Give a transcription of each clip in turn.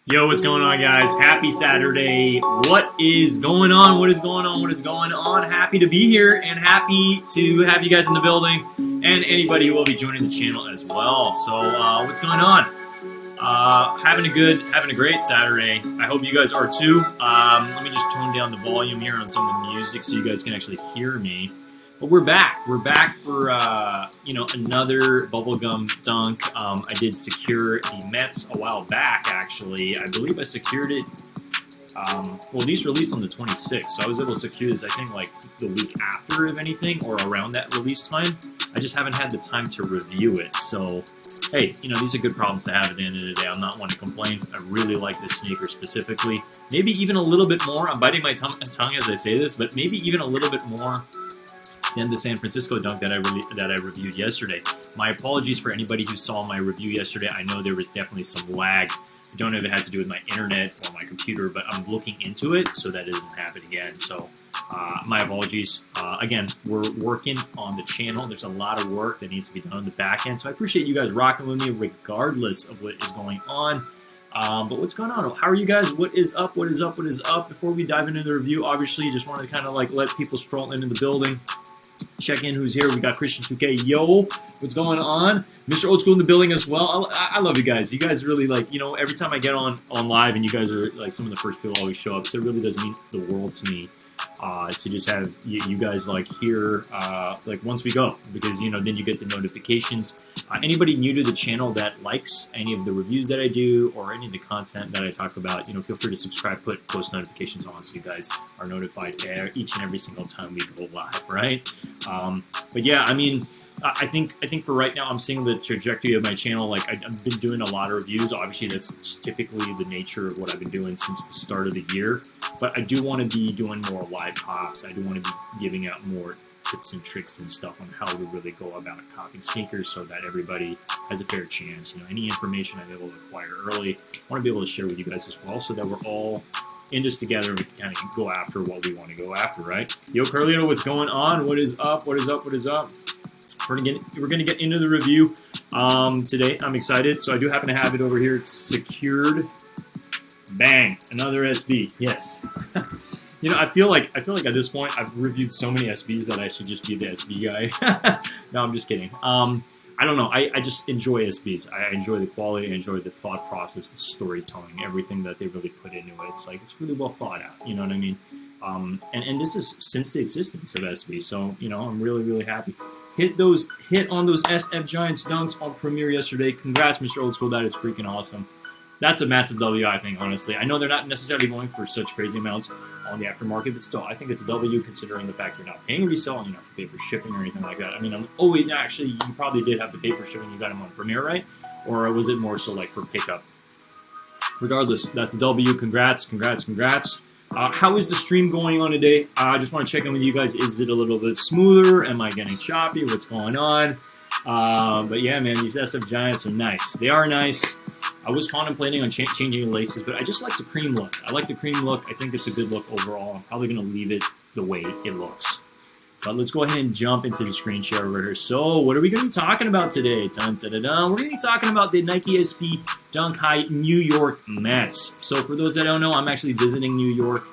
Yo, what's going on, guys? Happy Saturday. What is going on? What is going on? What is going on? Happy to be here and happy to have you guys in the building and anybody who will be joining the channel as well. So, what's going on? Having a great Saturday. I hope you guys are too. Let me just tone down the volume here on some of the music so you guys can actually hear me. But we're back. We're back for another bubblegum dunk. I did secure the Mets a while back, actually. I believe I secured it. Well, these released on the 26th, so I was able to secure this, I think, like the week after, if anything, or around that release time. I just haven't had the time to review it. So, hey, these are good problems to have at the end of the day. I'm not one to complain. I really like this sneaker specifically. Maybe even a little bit more. I'm biting my tongue as I say this, but maybe even a little bit more than the San Francisco dunk that I reviewed yesterday. My apologies for anybody who saw my review yesterday. I know there was definitely some lag. I don't know if it had to do with my internet or my computer, but I'm looking into it so that it doesn't happen again. So my apologies. Again, we're working on the channel. There's a lot of work that needs to be done on the back end. So I appreciate you guys rocking with me regardless of what is going on. But what's going on? How are you guys? What is up? What is up? What is up? Before we dive into the review, obviously, just want to kind of like let people stroll into the building. Check in who's here. We got Christian 2K. Yo, what's going on? Mr. Old School in the building as well. I love you guys. You guys really, like, every time I get on live and you guys are like some of the first people always show up. So it really does mean the world to me to just have you guys like here like once we go, because then you get the notifications. Anybody new to the channel that likes any of the reviews that I do or any of the content that I talk about, feel free to subscribe, put post notifications on so you guys are notified each and every single time we go live, right? But yeah, I mean, I think for right now, I'm seeing the trajectory of my channel. Like, I've been doing a lot of reviews. Obviously, that's typically the nature of what I've been doing since the start of the year. But I do want to be doing more live pops. I do want to be giving out more tips and tricks and stuff on how to really go about copying sneakers so that everybody has a fair chance. Any information I'm able to acquire early, I want to be able to share with you guys as well so that we're all in this together and we can kind of go after what we want to go after, right? Yo, Carlito, what's going on? What is up? What is up? What is up? We're gonna get into the review today. I'm excited. So I do happen to have it over here. It's secured. Bang! Another SB. Yes. I feel like at this point I've reviewed so many SBs that I should just be the SB guy. No, I'm just kidding. I don't know. I just enjoy SBs. I enjoy the quality. I enjoy the thought process, the storytelling, everything that they really put into it. It's like it's really well thought out. You know what I mean? And this is since the existence of SB. So I'm really, really happy. Hit on those SF Giants dunks on Premiere yesterday. Congrats, Mr. Old School. That is freaking awesome. That's a massive W, I think, honestly. I know they're not necessarily going for such crazy amounts on the aftermarket, but still, I think it's a W considering the fact you're not paying resale and you don't have to pay for shipping or anything like that. I mean, oh wait, no, actually, you probably did have to pay for shipping. You got them on Premiere, right? Or was it more so like for pickup? Regardless, that's a W. Congrats, congrats, congrats. How is the stream going on today? I just want to check in with you guys. Is it a little bit smoother? Am I getting choppy? What's going on? But yeah, man, these SF Giants are nice. They are nice. I was contemplating on changing the laces, but I just like the cream look. I like the cream look. I think it's a good look overall. I'm probably going to leave it the way it looks. But let's go ahead and jump into the screen share over here. So what are we going to be talking about today? Dun, dun, dun, dun. We're going to be talking about the Nike SB Dunk High New York Mets. So for those that don't know, I'm actually visiting New York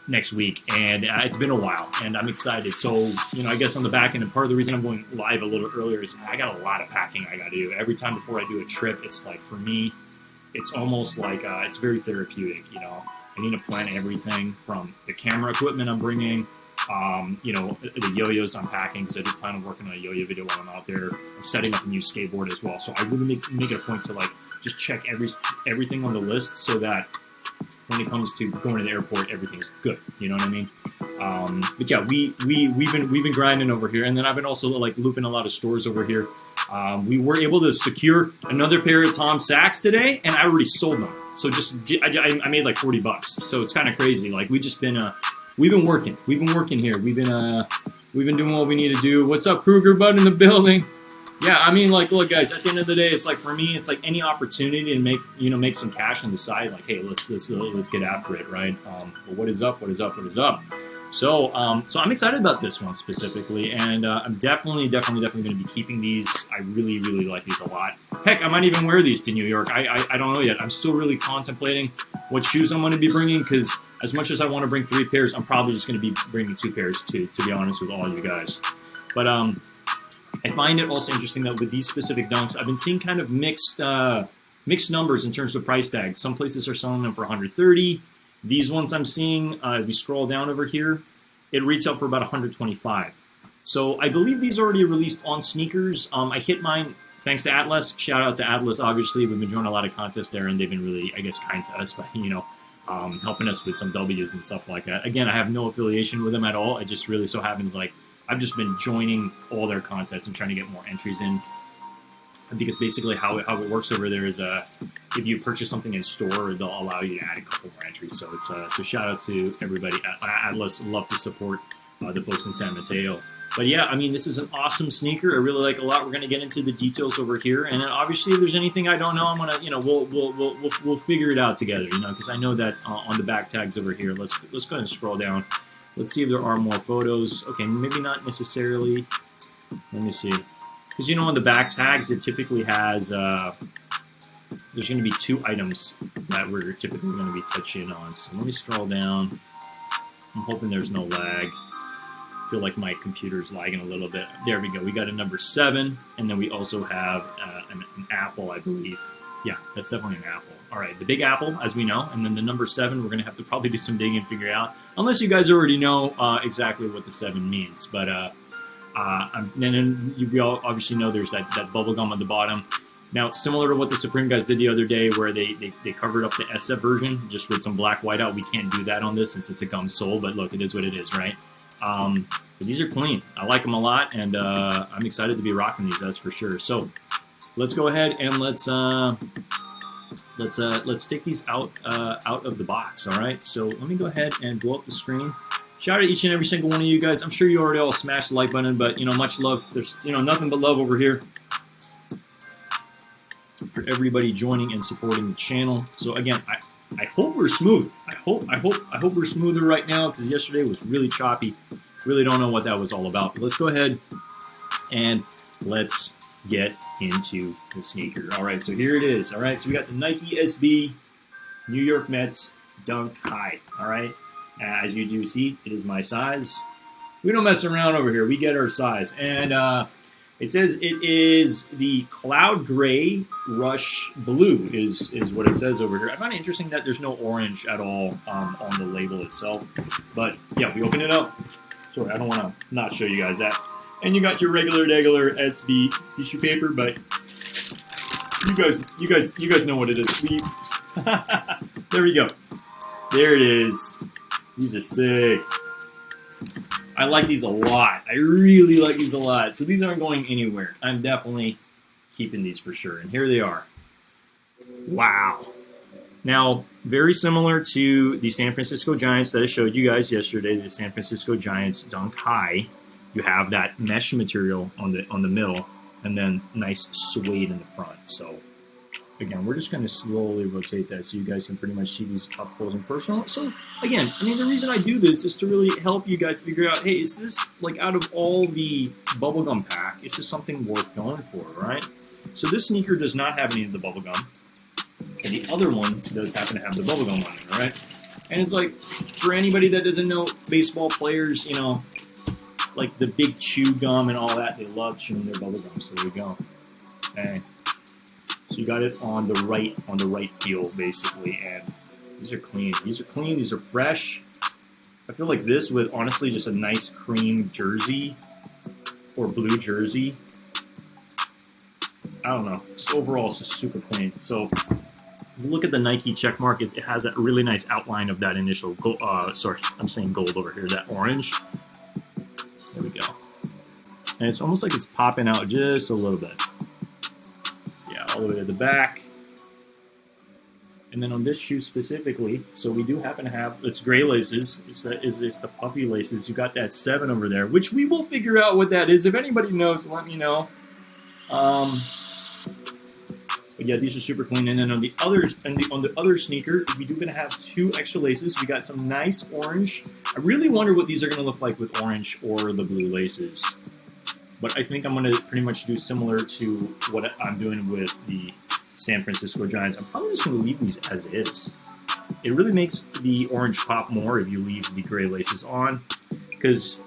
next week, and it's been a while, and I'm excited. So, I guess on the back end, and part of the reason I'm going live a little earlier is I got a lot of packing I got to do. Every time before I do a trip, it's like, for me, it's almost like, it's very therapeutic, I need to plan everything from the camera equipment I'm bringing, the yo-yos I'm packing, because I do plan on working on a yo-yo video while I'm out there. I'm setting up a new skateboard as well. So I really make it a point to, like, just check everything on the list so that when it comes to going to the airport, everything's good. You know what I mean? But yeah, we've been grinding over here, and then I've been also like looping a lot of stores over here. We were able to secure another pair of Tom Sachs today, and I already sold them. So I made like $40. So it's kind of crazy. Like we've been working. We've been working here. We've been doing what we need to do. What's up, Kruger Bud in the building? Yeah, I mean, like, look, guys. At the end of the day, it's like for me, it's like any opportunity to make some cash on the side. Like, hey, let's get after it, right? But what is up? What is up? What is up? So, so I'm excited about this one specifically, and I'm definitely going to be keeping these. I really, really like these a lot. Heck, I might even wear these to New York. I don't know yet. I'm still really contemplating what shoes I'm going to be bringing, because as much as I want to bring 3 pairs, I'm probably just going to be bringing 2 pairs to be honest with all you guys. But I find it also interesting that with these specific dunks, I've been seeing kind of mixed numbers in terms of price tags. Some places are selling them for 130. These ones I'm seeing, if we scroll down over here, it retail for about 125. So I believe these are already released on sneakers. I hit mine thanks to Atlas. Shout out to Atlas, obviously. We've been doing a lot of contests there, and they've been really, I guess, kind to us by, helping us with some W's and stuff like that. Again, I have no affiliation with them at all. It just really so happens like I've just been joining all their contests and trying to get more entries in. Because basically how it works over there is if you purchase something in store, they'll allow you to add a couple more entries. So it's so shout out to everybody at Atlas. Love to support the folks in San Mateo. But yeah, I mean, this is an awesome sneaker. I really like it a lot. We're going to get into the details over here, and obviously, if there's anything I don't know, I'm gonna we'll figure it out together. Because I know that on the back tags over here. Let's go ahead and scroll down. Let's see if there are more photos. Okay, maybe not necessarily. Let me see. Because on the back tags, it typically has, there's going to be 2 items that we're typically going to be touching on. So let me scroll down. I'm hoping there's no lag. I feel like my computer's lagging a little bit. There we go. We got a number 7, and then we also have an apple, I believe. Yeah, that's definitely an apple. All right, the big apple, as we know, and then the number 7, we're going to have to probably do some digging and figure out, unless you guys already know exactly what the 7 means. But and then you all obviously know there's that bubble gum on the bottom. Now, similar to what the Supreme guys did the other day, where they covered up the SF version just with some black whiteout. We can't do that on this since it's a gum sole, but look, it is what it is, right? But these are clean. I like them a lot, and I'm excited to be rocking these, that's for sure. So let's go ahead and let's take these out of the box. All right. So let me go ahead and blow up the screen. Shout out to each and every single one of you guys. I'm sure you already all smashed the like button, but much love. There's nothing but love over here for everybody joining and supporting the channel. So again, I hope we're smooth. I hope we're smoother right now, because yesterday was really choppy. Really don't know what that was all about. But let's go ahead and let's get into the sneaker. All right, so here it is. All right, so we got the Nike SB New York Mets Dunk High. All right. As you do see, it is my size. We don't mess around over here. We get our size. And it says it is the Cloud Gray Rush Blue is what it says over here. I find it interesting that there's no orange at all on the label itself. But yeah, we open it up. Sorry, I don't want to not show you guys that. And you got your regular SB tissue paper, but you guys know what it is. There we go. There it is. These are sick. I like these a lot. I really like these a lot. So these aren't going anywhere. I'm definitely keeping these for sure. And here they are. Wow. Now, very similar to the San Francisco Giants that I showed you guys yesterday, the San Francisco Giants Dunk High. You have that mesh material on the middle, and then nice suede in the front. So again, we're just going to slowly rotate that so you guys can pretty much see these up close and personal. So again, I mean, the reason I do this is to really help you guys figure out, hey, is this, like, out of all the bubblegum pack, is this something worth going for, right? So this sneaker does not have any of the bubblegum, and the other one does happen to have the bubblegum on it, right? And it's like, for anybody that doesn't know, baseball players, like the big chew gum and all that, they love chewing their bubblegum, so there you go. Okay. So you got it on the right peel, basically, and these are clean. These are clean. These are fresh. I feel like this with, honestly, just a nice cream jersey or blue jersey. I don't know. Just overall, it's just super clean. So look at the Nike check mark. It has a really nice outline of that initial gold. Sorry, I'm saying gold over here. That orange. There we go. And it's almost like it's popping out just a little bit. All the way to the back. And then on this shoe specifically, so we do happen to have, it's gray laces, it's the puffy laces. You got that 7 over there, which we will figure out what that is. If anybody knows, let me know. But yeah, these are super clean. And then on the other sneaker, we do gonna have 2 extra laces. We got some nice orange. I really wonder what these are gonna look like with orange or the blue laces. But I think I'm gonna pretty much do similar to what I'm doing with the San Francisco Giants. I'm probably just gonna leave these as is. It really makes the orange pop more if you leave the gray laces on, because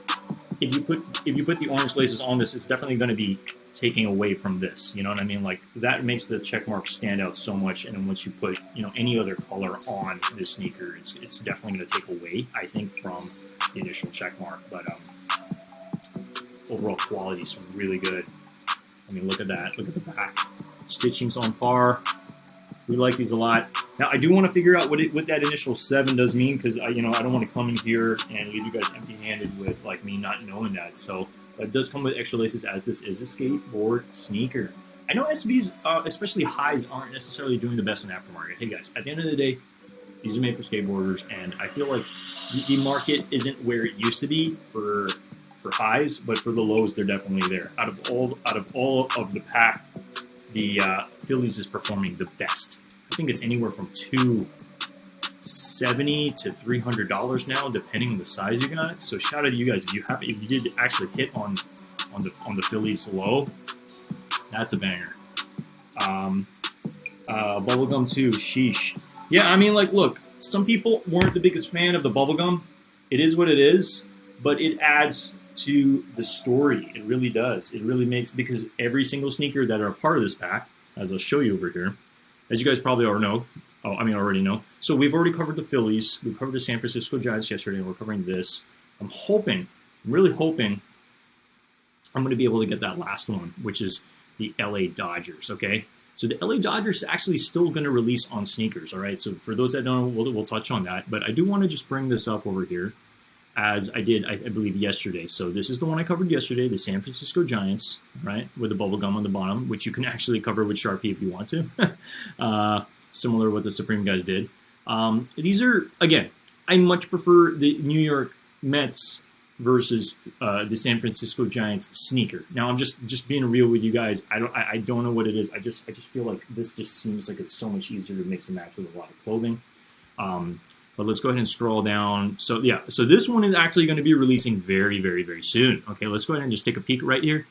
if you put the orange laces on this, it's definitely going to be taking away from this. You know what I mean? Like that makes the check mark stand out so much. And then once you put any other color on this sneaker, it's definitely going to take away, I think, from the initial check mark. But overall quality is really good. I mean, look at that. Look at the back. Stitching's on par. We like these a lot. Now, I do want to figure out what that initial 7 does mean, because I don't want to come in here and leave you guys empty-handed with like me not knowing that. So, but it does come with extra laces, as this is a skateboard sneaker. I know SBs, especially highs, aren't necessarily doing the best in aftermarket. Hey guys, at the end of the day, these are made for skateboarders, and I feel like the market isn't where it used to be for highs, but for the lows, they're definitely there. Out of all of the pack, the Phillies is performing the best. I think it's anywhere from $270 to $300 now, depending on the size you got. So shout out to you guys if you did actually hit on the Phillies low. That's a banger. Bubblegum too. Sheesh. Yeah, I mean, like, look, some people weren't the biggest fan of the bubblegum. It is what it is, but it adds to the story. It really does. It really makes, because every single sneaker that are a part of this pack, as I'll show you over here, as you guys probably already know. So we've already covered the Phillies. We covered the San Francisco Giants yesterday, and we're covering this. I'm really hoping I'm going to be able to get that last one, which is the LA Dodgers, okay? So the LA Dodgers is actually still going to release on sneakers, all right? So for those that don't know, we'll touch on that. But I do want to just bring this up over here, as I did, I believe, yesterday. So this is the one I covered yesterday, the San Francisco Giants, right, with the bubble gum on the bottom, which you can actually cover with Sharpie if you want to, similar to what the Supreme guys did. These are, again, I much prefer the New York Mets versus the San Francisco Giants sneaker. Now, I'm just being real with you guys. I don't know what it is. I just feel like this just seems like it's so much easier to mix and match with a lot of clothing. But let's go ahead and scroll down. So yeah, so this one is actually going to be releasing very, very, very soon. Okay, let's go ahead and just take a peek right here.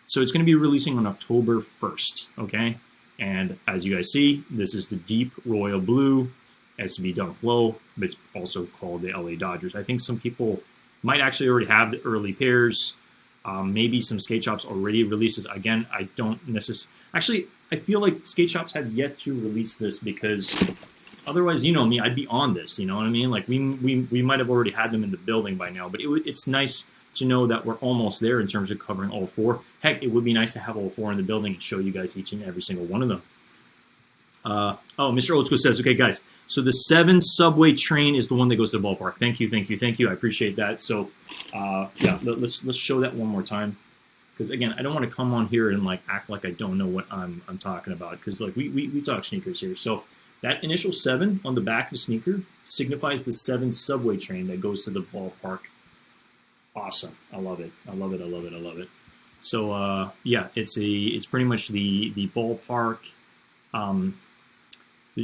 So it's going to be releasing on October 1st, okay? And as you guys see, this is the deep royal blue SB Dunk Low, but it's also called the LA Dodgers. I think some people might actually already have the early pairs. Maybe some skate shops already releases. Again, I don't necessarily... Actually, I feel like skate shops have yet to release this, because otherwise, you know me, I'd be on this, you know what I mean? Like, we might have already had them in the building by now, but it's nice to know that we're almost there in terms of covering all 4. Heck, it would be nice to have all 4 in the building and show you guys each and every single one of them. Oh, Mr. Old School says, okay, guys, so the 7 subway train is the one that goes to the ballpark. Thank you, thank you, thank you. I appreciate that. So, yeah, let's show that one more time. Because, again, I don't want to come on here and, like, act like I don't know what I'm talking about. Because, like, we talk sneakers here. So that initial 7 on the back of the sneaker signifies the 7 subway train that goes to the ballpark. Awesome. I love it. I love it. I love it. I love it. So, yeah, it's pretty much the ballpark.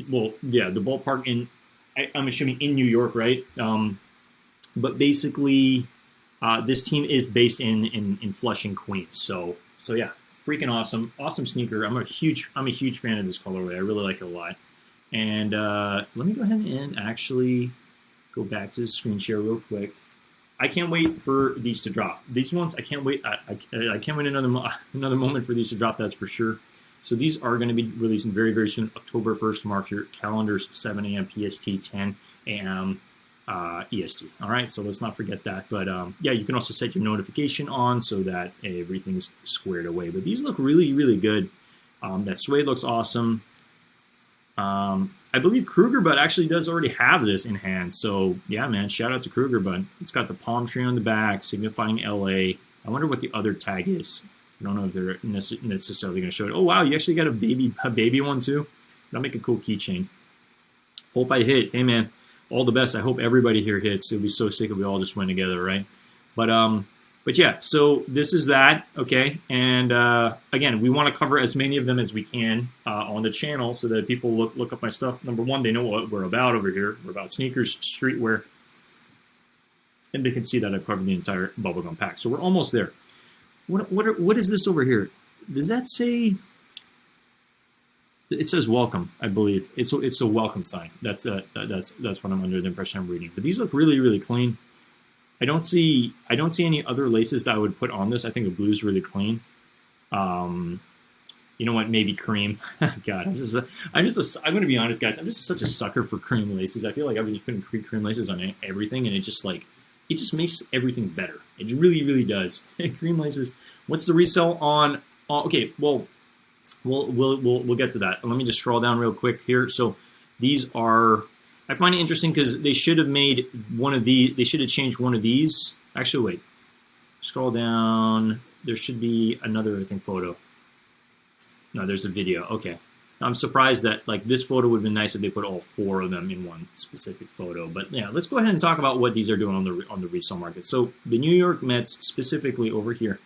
Well, yeah, the ballpark in, I'm assuming in New York, right? But basically, this team is based in Flushing, Queens. So yeah, freaking awesome sneaker. I'm a huge fan of this colorway. I really like it a lot. And let me go ahead and actually go back to the screen share real quick. I can't wait for these to drop. These ones, I can't wait. I can't wait another moment for these to drop. That's for sure. So these are going to be releasing very, very soon, October 1st. Mark your calendars, 7 a.m. PST, 10 a.m. EST. All right, so let's not forget that. But yeah, you can also set your notification on so that everything's squared away. But these look really, really good. That suede looks awesome. I believe Kruger Bud actually does already have this in hand. So yeah, man, shout out to Kruger Bud. It's got the palm tree on the back, signifying LA. I wonder what the other tag is. I don't know if they're necessarily going to show it. Oh, wow, you actually got a baby one, too? That'll make a cool keychain. Hope I hit. Hey, man, all the best. I hope everybody here hits. It would be so sick if we all just went together, right? But, But yeah, so this is that, okay? And again, we want to cover as many of them as we can on the channel so that people look up my stuff. Number one, they know what we're about over here. We're about sneakers, streetwear, and they can see that I've covered the entire bubblegum pack. So we're almost there. What is this over here? Does that say? It says welcome, I believe. It's a welcome sign. That's what I'm under the impression I'm reading. But these look really, really clean. I don't see any other laces that I would put on this. I think the blue's really clean. You know what? Maybe cream. God, I'm going to be honest, guys. I'm just such a sucker for cream laces. I feel like I've been putting cream laces on everything, and it just makes everything better. It really, really does. Cream laces. What's the resale on? Okay, well, we'll get to that. Let me just scroll down real quick here. So these are. I find it interesting because they should have made one of these. They should have changed one of these. Actually, wait. Scroll down. There should be another, I think, photo. No, there's a video. Okay. I'm surprised that this photo would have been nice if they put all 4 of them in one specific photo. But yeah, let's go ahead and talk about what these are doing on the resale market. So the New York Mets specifically over here.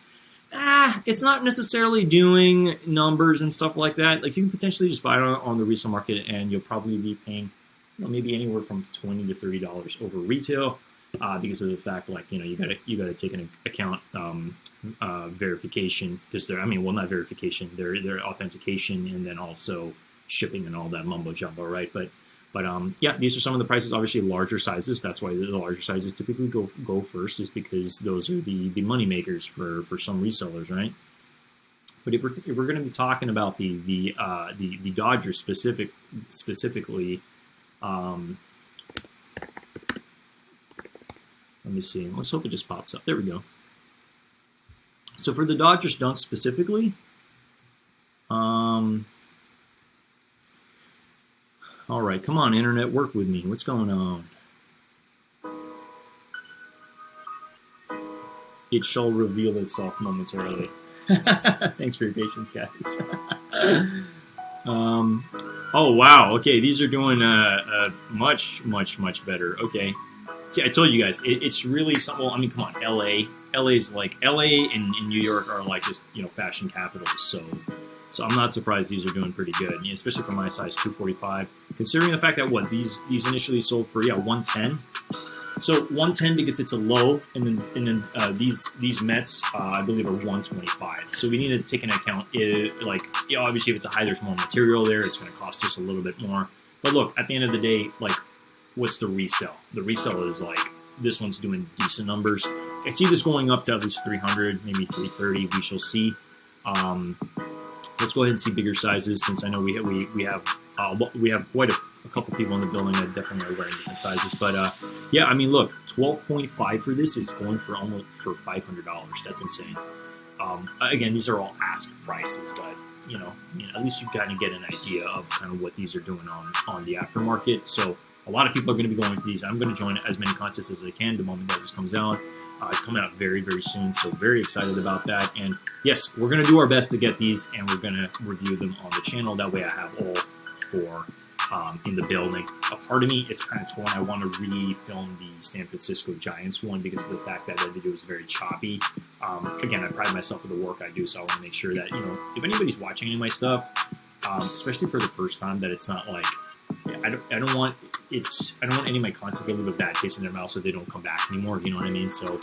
It's not necessarily doing numbers and stuff like that. You can potentially just buy it on the resale market, and you'll probably be paying maybe anywhere from $20 to $30 over retail, because of the fact you gotta take into account verification, because not verification, their authentication, and then also shipping and all that mumbo jumbo, right? But yeah, these are some of the prices. Obviously, larger sizes. That's why the larger sizes typically go first, is because those are the money makers for some resellers, right? But if we're going to be talking about the Dodgers specifically. Let me see. Let's hope it just pops up. There we go. So for the Dodgers Dunk specifically, all right, come on, internet, work with me. What's going on? It shall reveal itself momentarily. Thanks for your patience, guys. Oh, wow. Okay, these are doing much, much, much better. Okay. See, I told you guys, it's really something. Well, come on, LA. LA's LA and New York are just, fashion capitals. So I'm not surprised these are doing pretty good, especially for my size, 245. Considering the fact that these initially sold for 110. So 110 because it's a low, and then these Mets I believe are 125. So we need to take into account obviously if it's a high, there's more material there. It's going to cost us a little bit more. But look, at the end of the day, what's the resale? The resale is this one's doing decent numbers. I see this going up to at least 300, maybe 330. We shall see. Let's go ahead and see bigger sizes, since I know we have quite a couple people in the building that definitely are wearing different sizes. But yeah, look, 12.5 for this is going for almost for $500. That's insane. Again, these are all ask prices, but at least you kind of get an idea of kind of what these are doing on the aftermarket. So a lot of people are going to be going for these. I'm going to join as many contests as I can the moment that this comes out. It's coming out very, very soon, so very excited about that. And yes, we're going to do our best to get these, and we're going to review them on the channel. That way I have all 4 in the building. A part of me is kind of torn. I want to re-film the San Francisco Giants one because of the fact that the video was very choppy. Again, I pride myself with the work I do, so I want to make sure that, if anybody's watching any of my stuff, especially for the first time, that it's not I don't want any of my content to leave a bad taste in their mouth so they don't come back anymore. You know what I mean? So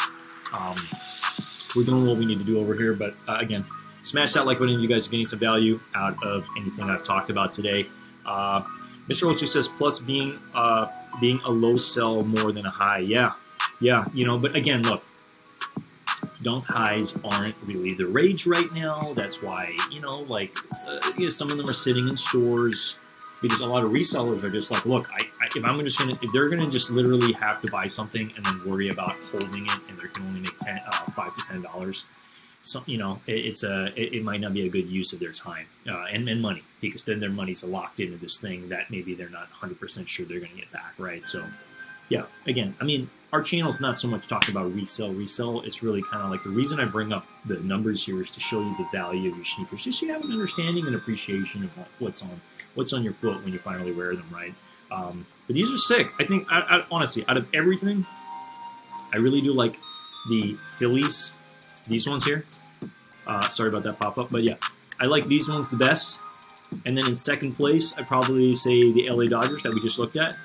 we're doing what we need to do over here. But again, smash that like button if you guys are getting some value out of anything I've talked about today. Mr. Ochu says, plus being a low sell more than a high. Yeah. But again, look, dunk highs aren't really the rage right now. That's why, some of them are sitting in stores. Because a lot of resellers are just look, if they're gonna just literally have to buy something and then worry about holding it, and they can only make $5 to $10, so it might not be a good use of their time and money, because then their money's locked into this thing that maybe they're not 100% sure they're gonna get back, right? So yeah, again, our channel's not so much talking about resell. It's really kind of the reason I bring up the numbers here is to show you the value of your sneakers, just so you have an understanding and appreciation of what's on your foot when you finally wear them, right? But these are sick. I think, honestly, out of everything, I really do like the Phillies these ones here. Sorry about that pop-up, but yeah, I like these ones the best. And then in second place, I'd probably say the LA Dodgers that we just looked at.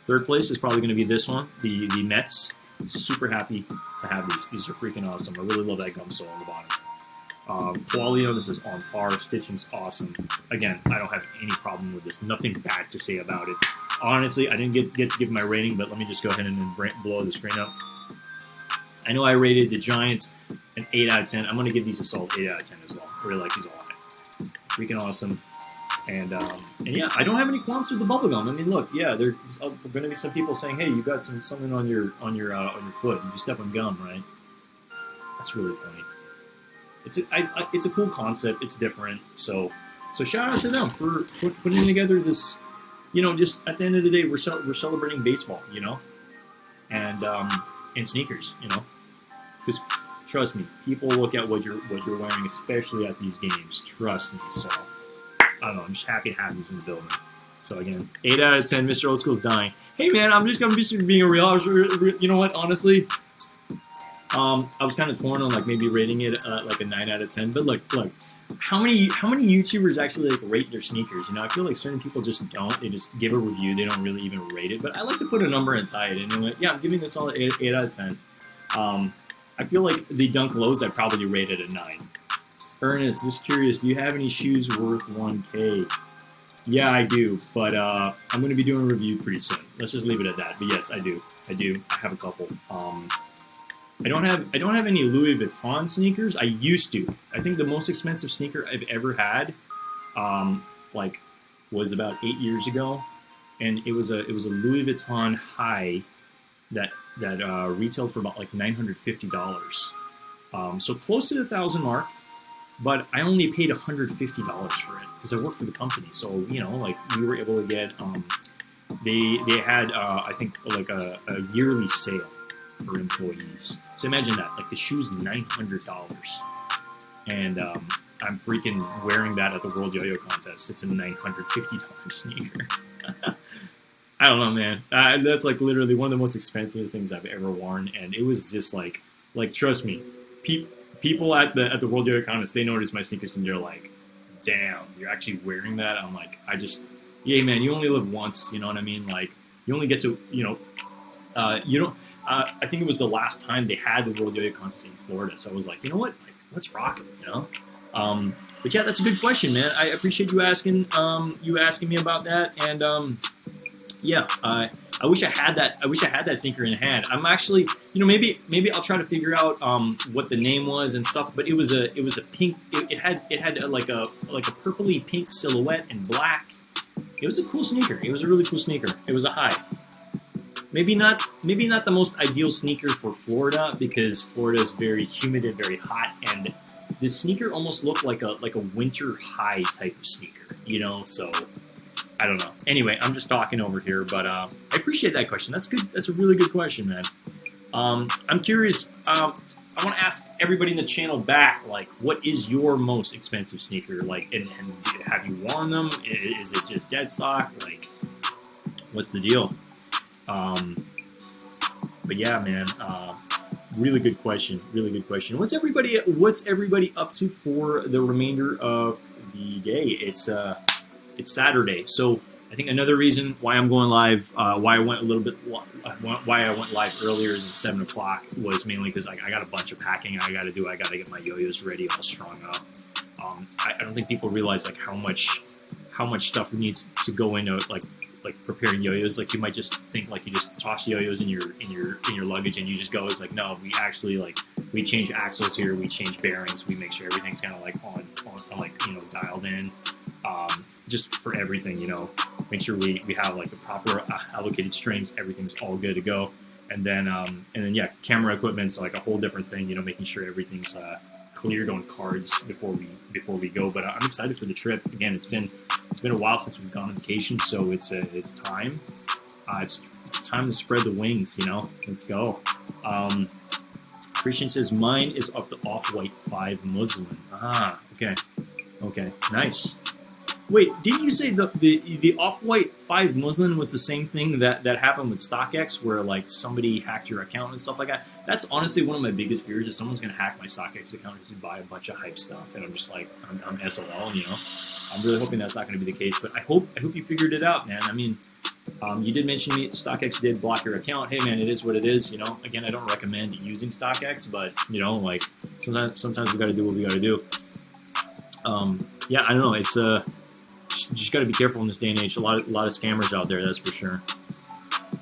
Third place is probably going to be this one, the Mets. Super happy to have these. These are freaking awesome. I really love that gum sole on the bottom. Quality of this is on par. Stitching's awesome. Again, I don't have any problem with this. Nothing bad to say about it. Honestly, I didn't get to give my rating, but let me just go ahead and blow the screen up. I know I rated the Giants an 8 out of 10. I'm going to give these a solid 8 out of 10 as well. I really like these a lot. Freaking awesome. And yeah, I don't have any qualms with the bubblegum. I mean, look, yeah, there's going to be some people saying, "Hey, you got something on your foot. You step on gum, right?" That's really funny. It's a cool concept. It's different. So shout out to them for putting together this. You know, just at the end of the day, we're celebrating baseball. You know, and sneakers. You know, because trust me, people look at what you're wearing, especially at these games. Trust me. So. I don't know, I'm just happy to have these in the building. So again, 8 out of 10, Mr. Old School's dying. Hey man, I'm just gonna be being real. You know what, honestly, I was kind of torn on like maybe rating it like a 9 out of 10. But look, how many YouTubers actually like rate their sneakers? You know, I feel like certain people just don't. They just give a review. They don't really even rate it. But I like to put a number and tie it in. And yeah, I'm giving this all 8 out of 10. I feel like the Dunk Lows I probably rated a 9. Ernest, just curious, do you have any shoes worth 1K? Yeah, I do, but I'm going to be doing a review pretty soon. Let's just leave it at that. But yes, I do. I have a couple. I don't have any Louis Vuitton sneakers. I used to. I think the most expensive sneaker I've ever had, like, was about 8 years ago, and it was a Louis Vuitton high that retailed for about like $950. So close to the 1,000 mark. But I only paid $150 for it because I worked for the company. So, you know, like we were able to get, they had, I think, like a yearly sale for employees. So imagine that, like the shoe's $900. And I'm freaking wearing that at the World Yo-Yo Contest. It's a $950 sneaker. I don't know, man. That's like literally one of the most expensive things I've ever worn. And it was just like trust me, people at the World Yo-Yo Contest, they noticed my sneakers and they're like, "Damn, you're actually wearing that?" I'm like, yeah, man, you only live once, you know what I mean? Like, you only get to, you know, you don't. I think it was the last time they had the World Yo-Yo Contest in Florida, so I was like, you know what, like, let's rock it, you know. But yeah, that's a good question, man. I appreciate you asking me about that, and yeah, I wish I had that. I wish I had that sneaker in hand. I'm actually, you know, maybe I'll try to figure out what the name was and stuff. But it was a pink. It had like a purpley pink silhouette and black. It was a cool sneaker. It was a really cool sneaker. It was a high. Maybe not the most ideal sneaker for Florida because Florida is very humid and very hot, and this sneaker almost looked like a winter high type of sneaker. You know, so. I don't know. Anyway, I'm just talking over here, but I appreciate that question. That's good. That's a really good question, man. I'm curious. I want to ask everybody in the channel back, like, what is your most expensive sneaker? Like, and have you worn them? Is it just dead stock? Like, what's the deal? But yeah, man. Really good question. Really good question. What's everybody up to for the remainder of the day? It's Saturday, so I think another reason why I'm going live, why I went live earlier than 7 o'clock was mainly because I got a bunch of packing I got to do. I got to get my yo-yos ready, all strung up. I don't think people realize like how much stuff needs to go into like preparing yo-yos. Like you might just think like you just toss yo-yos in your luggage and you just go. It's like no, we actually we change axles here, we change bearings, we make sure everything's kind of like on like, you know, dialed in. Just for everything, you know, make sure we have like the proper allocated strings, everything's all good to go, and then yeah, camera equipment, so like a whole different thing, you know, making sure everything's cleared on cards before we go. But I'm excited for the trip. Again, it's been a while since we've gone on vacation, so it's time. It's time to spread the wings, you know. Let's go. Christian says mine is of the Off-White 5 Muslim. Okay, nice. Wait, didn't you say the off-white 5 muslin was the same thing that happened with StockX, where like somebody hacked your account and stuff like that? That's honestly one of my biggest fears, is someone's gonna hack my StockX account to buy a bunch of hype stuff, and I'm just like, I'm SOL, you know. I'm really hoping that's not going to be the case, but I hope you figured it out, man. I mean, you did mention me, StockX did block your account. Hey, man, it is what it is. You know, again, I don't recommend using StockX, but you know, like sometimes we got to do what we got to do. Yeah, I don't know. It's just got to be careful in this day and age. A lot of scammers out there, that's for sure.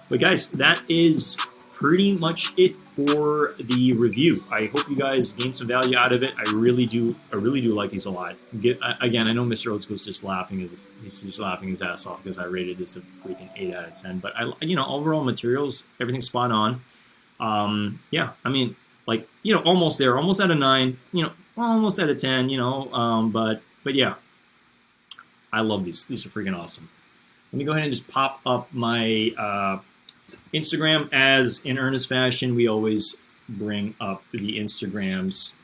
But guys, that is pretty much it for the review. I hope you guys gained some value out of it. I really do like these a lot. Again, I know Mr. Old School's just laughing he's just laughing his ass off because I rated this a freaking 8 out of 10. But you know, overall materials, everything's spot on. Yeah, I mean, like, you know, almost there, almost at a 9. You know, almost at a 10. You know, but yeah, I love these. These are freaking awesome. Let me go ahead and just pop up my Instagram. As in earnest fashion, we always bring up the Instagrams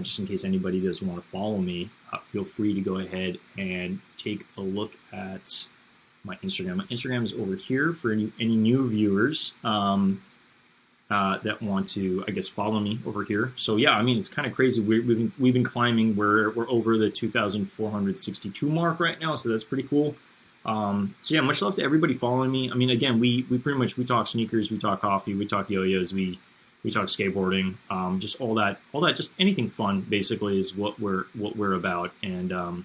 just in case anybody doesn't want to follow me. Feel free to go ahead and take a look at my Instagram. My Instagram is over here for any new viewers that want to, I guess, follow me over here. So yeah, I mean, it's kind of crazy. We've been climbing. We're over the 2,462 mark right now, so that's pretty cool. So yeah, much love to everybody following me. I mean, again, we pretty much, we talk sneakers, we talk coffee, we talk yo-yos, we talk skateboarding, just all that, just anything fun basically is what we're about. And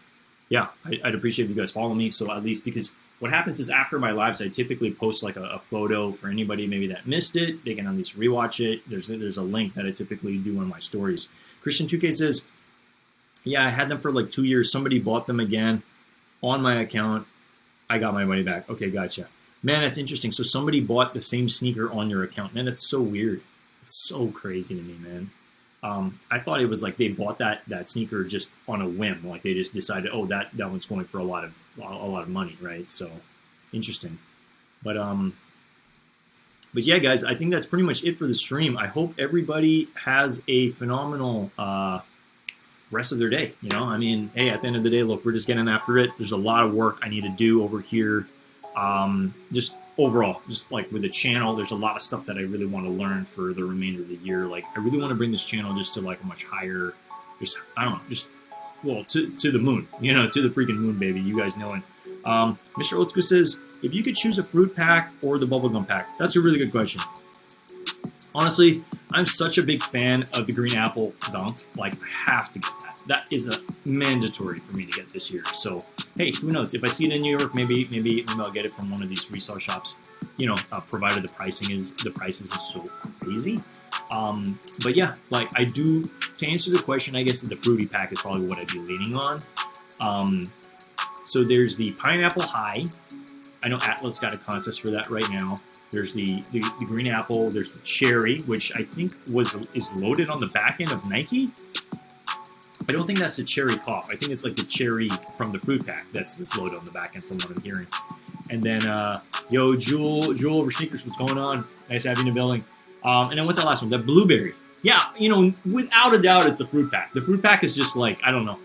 yeah, I'd appreciate if you guys follow me. So at least, because what happens is after my lives, I typically post like a photo for anybody maybe that missed it. They can at least rewatch it. There's a link that I typically do in my stories. Christian 2K says, yeah, I had them for like 2 years. Somebody bought them again on my account. I got my money back. Okay, gotcha. Man, that's interesting. So somebody bought the same sneaker on your account. Man, that's so weird. It's so crazy to me, man. I thought it was like they bought that sneaker just on a whim. Like they just decided, oh, that one's going for a lot of money, right? So interesting. But yeah, guys, I think that's pretty much it for the stream. I hope everybody has a phenomenal rest of their day. You know, I mean, hey, at the end of the day, look, we're just getting after it. There's a lot of work I need to do over here. Just overall, just like with the channel, there's a lot of stuff that I really want to learn for the remainder of the year. Like, I really want to bring this channel just to like a much higher, just, I don't know, just, well, to the moon, you know, to the freaking moon, baby. You guys know it. Mr. Old School says, if you could choose a fruit pack or the bubblegum pack, that's a really good question. Honestly, I'm such a big fan of the green apple dunk. Like, I have to get that. That is a mandatory for me to get this year. So, hey, who knows? If I see it in New York, maybe I'll get it from one of these resale shops. You know, provided the prices is so crazy. But yeah, like I do. To answer the question, I guess the fruity pack is probably what I'd be leaning on. So there's the pineapple high. I know Atlas got a contest for that right now. There's the green apple. There's the cherry, which I think is loaded on the back end of Nike. I don't think that's the cherry cough. I think it's like the cherry from the fruit pack that's loaded on the back end from what I'm hearing. And then, yo, Jewel over sneakers, what's going on? Nice having you in the building. And then what's that last one? The blueberry. Yeah, you know, without a doubt, it's the fruit pack. The fruit pack is just like, I don't know.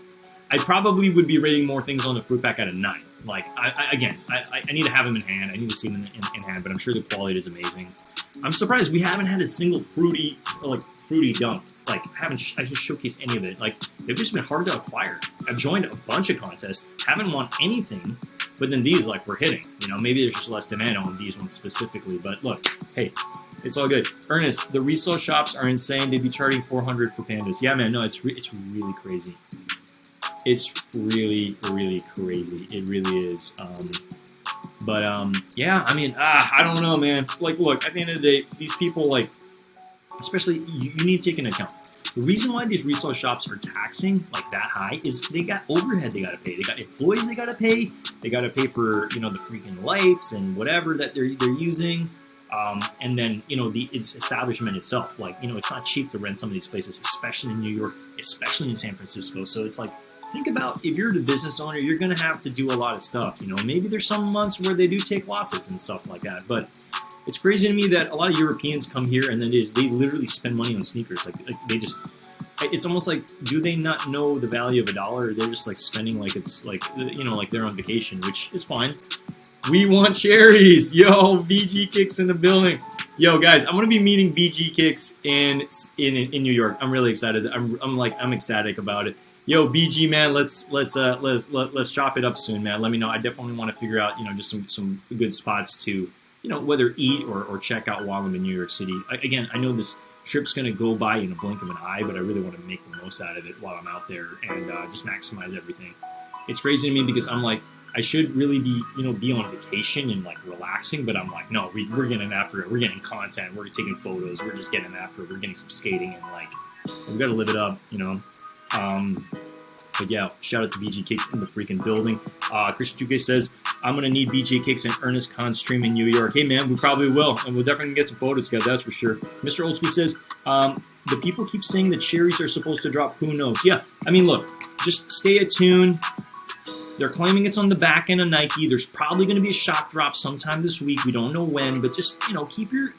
I probably would be rating more things on the fruit pack at a 9. Like, I need to have them in hand. I need to see them in hand, but I'm sure the quality is amazing. I'm surprised we haven't had a single fruity dunk. Like, I just showcased any of it. Like, they've just been hard to acquire. I've joined a bunch of contests, haven't won anything, but then these, like, we're hitting. You know, maybe there's just less demand on these ones specifically, but look, hey, it's all good. Ernest, the resale shops are insane. They'd be charging $400 for pandas. Yeah, man, no, it's really crazy. It's really, really crazy. It really is. Yeah, I mean, I don't know, man. Like, look, at the end of the day, these people, like, especially, you need to take into account. The reason why these resale shops are taxing, like, that high is they got overhead they got to pay. They got employees they got to pay. They got to pay for, you know, the freaking lights and whatever that they're using. And then, you know, the establishment itself. Like, you know, it's not cheap to rent some of these places, especially in New York, especially in San Francisco. So it's like, think about if you're the business owner, you're going to have to do a lot of stuff. You know, maybe there's some months where they do take losses and stuff like that. But it's crazy to me that a lot of Europeans come here and then they literally spend money on sneakers. Like they just, it's almost like, do they not know the value of a dollar? Or they're just like spending like it's like, you know, like they're on vacation, which is fine. We want cherries. Yo, BG Kicks in the building. Yo, guys, I'm gonna be meeting BG Kicks in New York. I'm really excited. I'm ecstatic about it. Yo, BG man, let's chop it up soon, man. Let me know. I definitely want to figure out, you know, just some good spots to, you know, whether eat or check out while I'm in New York City. Again, I know this trip's gonna go by in a blink of an eye, but I really want to make the most out of it while I'm out there and just maximize everything. It's crazy to me because I'm like, I should really be, you know, be on vacation and like relaxing, but I'm like, no, we're getting after it. We're getting content. We're taking photos. We're just getting after it. We're getting some skating and like, we got to live it up, you know. But yeah, shout out to BG Kicks in the freaking building. Christian 2K says, I'm going to need BG Kicks and Ernest Con stream in New York. Hey man, we probably will. And we'll definitely get some photos together, that's for sure. Mr. Old School says, the people keep saying the cherries are supposed to drop. Who knows? Yeah, I mean, look, just stay attuned. They're claiming it's on the back end of Nike. There's probably going to be a shock drop sometime this week. We don't know when, but just, you know, keep your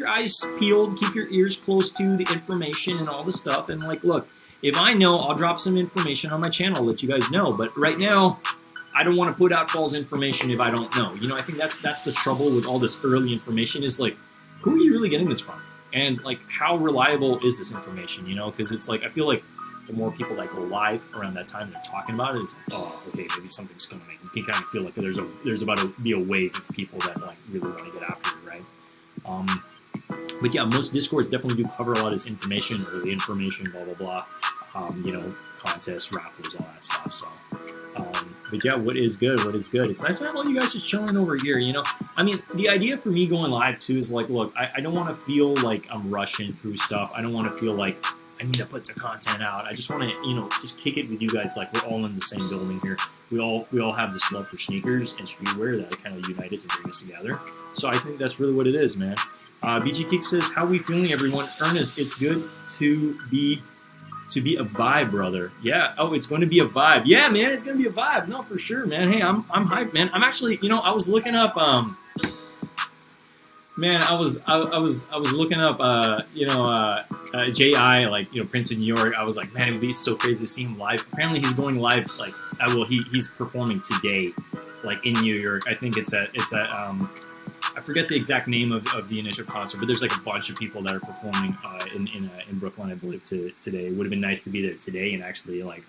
eyes peeled, keep your ears close to the information and all the stuff. And like, look, if I know, I'll drop some information on my channel, let you guys know. But right now, I don't want to put out false information if I don't know. You know, I think that's the trouble with all this early information is like, who are you really getting this from? And like, how reliable is this information? You know, because it's like, I feel like the more people that go live around that time they're talking about it, it's like, oh, okay, maybe something's coming. You can kind of feel like there's about to be a wave of people that like really want to get after it, right? But yeah, most Discords definitely do cover a lot of this information, early information, blah blah blah. You know, contests, raffles, all that stuff. So, but yeah, what is good? What is good? It's nice to have all you guys just chilling over here. You know, I mean, the idea for me going live too is like, look, I don't want to feel like I'm rushing through stuff. I don't want to feel like I need to put the content out. I just want to, you know, just kick it with you guys. Like we're all in the same building here. We all have this love for sneakers and streetwear that kind of unite us and bring us together. So I think that's really what it is, man. BG Kick says, "How we feeling, everyone?" Ernest, it's good to be a vibe, brother. Yeah. Oh, it's going to be a vibe. Yeah, man, it's going to be a vibe. No, for sure, man. Hey, I'm hyped, man. I'm actually, you know, I was looking up. Man, I was looking up, you know, J.I., like, you know, Prince of New York. I was like, man, it would be so crazy to see him live. Apparently, he's going live, like, he's performing today, like, in New York. I think it's at, I forget the exact name of the initial concert, but there's, like, a bunch of people that are performing in Brooklyn, I believe, today. It would have been nice to be there today and actually, like,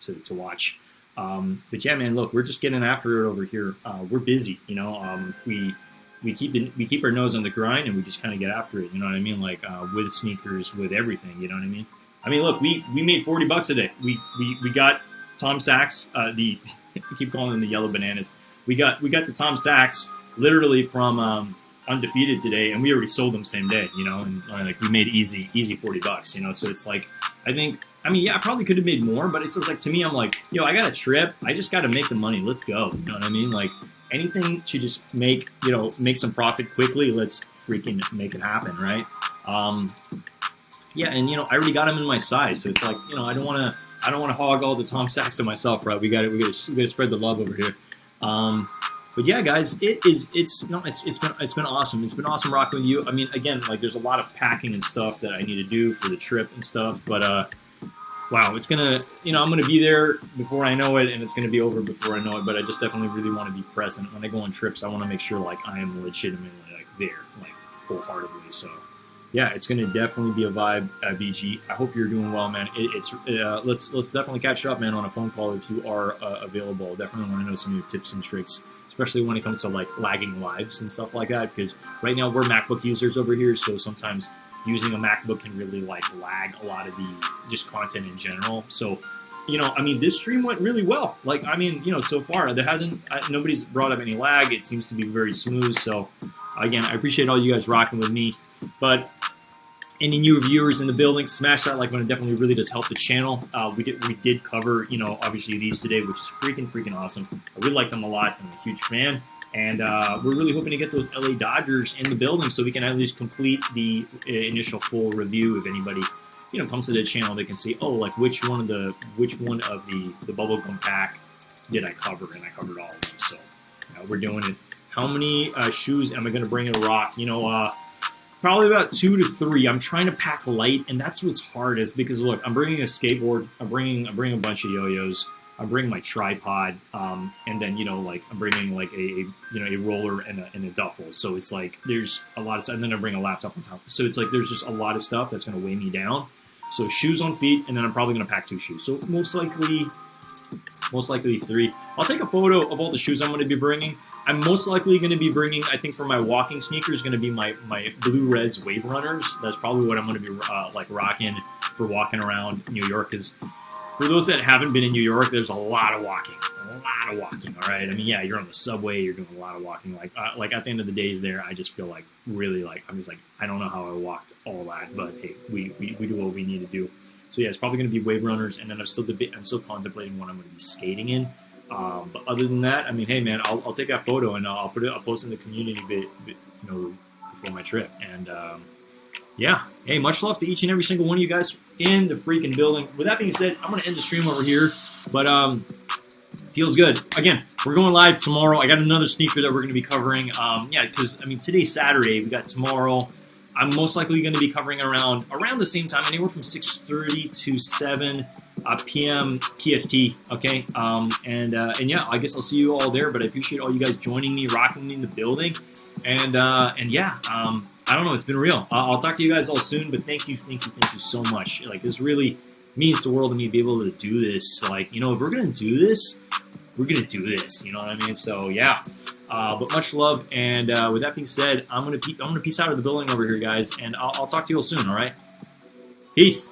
to watch. But, yeah, man, look, we're just getting after it over here. We're busy, you know. We keep our nose on the grind and we just kind of get after it. You know what I mean? Like with sneakers, with everything. You know what I mean? I mean, look, we made $40 a day. We got Tom Sachs. I keep calling them the yellow bananas. We got to Tom Sachs literally from Undefeated today, and we already sold them same day. You know, and like we made easy $40. You know, so it's like I mean, yeah, I probably could have made more, but it's just like to me, I'm like, yo, I got a trip. I just got to make the money. Let's go. You know what I mean? Like. Anything to just make some profit quickly, let's freaking make it happen, right? Yeah, and you know, I already got him in my size, so it's like, you know, I don't want to hog all the Tom Sachs to myself, right? We got to spread the love over here. But yeah, guys, it's been awesome. It's been awesome rocking with you. I mean, again, like there's a lot of packing and stuff that I need to do for the trip and stuff, but wow, it's gonna, you know, I'm gonna be there before I know it, and it's gonna be over before I know it. But I just definitely really want to be present when I go on trips. I want to make sure like I am legitimately like there, like wholeheartedly. So, yeah, it's gonna definitely be a vibe, BG. I hope you're doing well, man. Let's definitely catch up, man, on a phone call if you are available. Definitely want to know some of your tips and tricks, especially when it comes to like lagging lives and stuff like that. Because right now we're MacBook users over here, so sometimes using a MacBook can really like lag a lot of the just content in general. So, you know, I mean, this stream went really well. Like, I mean, you know, so far there hasn't, nobody's brought up any lag. It seems to be very smooth. So again, I appreciate all you guys rocking with me, but any new viewers in the building, smash that like button. It definitely really does help the channel. We did cover, you know, obviously these today, which is freaking awesome. I really like them a lot. I'm a huge fan. And we're really hoping to get those LA Dodgers in the building so we can at least complete the initial full review. If anybody, you know, comes to the channel, they can see, oh, like which one of the bubblegum pack did I cover? And I covered all of them. So we're doing it. How many shoes am I going to bring in a rock? You know, Probably about 2 to 3. I'm trying to pack light, and that's what's hard is because look, I'm bringing a skateboard, I'm bringing a bunch of yo-yos, I'm bringing my tripod, and then like I'm bringing like a roller and a duffel. So it's like there's a lot of stuff, and then I bring a laptop on top. So it's like there's just a lot of stuff that's gonna weigh me down. So shoes on feet, and then I'm probably gonna pack 2 shoes. So most likely 3. I'll take a photo of all the shoes I'm going to be bringing. I'm most likely going to be bringing, I think for my walking sneakers, going to be my Blue Res Wave Runners. That's probably what I'm going to be like rocking for walking around New York. Because for those that haven't been in New York, there's a lot of walking. All right. I mean, yeah, you're on the subway, you're doing a lot of walking. Like at the end of the days there, I just feel like really like I'm just like I don't know how I walked all that, but hey, we do what we need to do. So yeah, it's probably going to be Wave Runners, and then I'm still contemplating what I'm going to be skating in. But other than that, I mean, hey man, I'll take that photo and I'll post in the community before my trip. And yeah, hey, much love to each and every single one of you guys in the freaking building. With that being said, I'm going to end the stream over here, but feels good. Again, we're going live tomorrow. I got another sneaker that we're going to be covering. Yeah, because I mean today's Saturday. We got tomorrow. I'm most likely going to be covering around the same time, anywhere from 6:30 to 7 p.m. PST. Okay, and yeah, I guess I'll see you all there. But I appreciate all you guys joining me, rocking me in the building, and yeah, I don't know, it's been real. I'll talk to you guys all soon. But thank you so much. Like this really means the world to me to be able to do this. Like if we're gonna do this, we're gonna do this. You know what I mean? So yeah. But much love, and with that being said, I'm gonna peace out of the building over here, guys, and I'll talk to you all soon. All right, peace.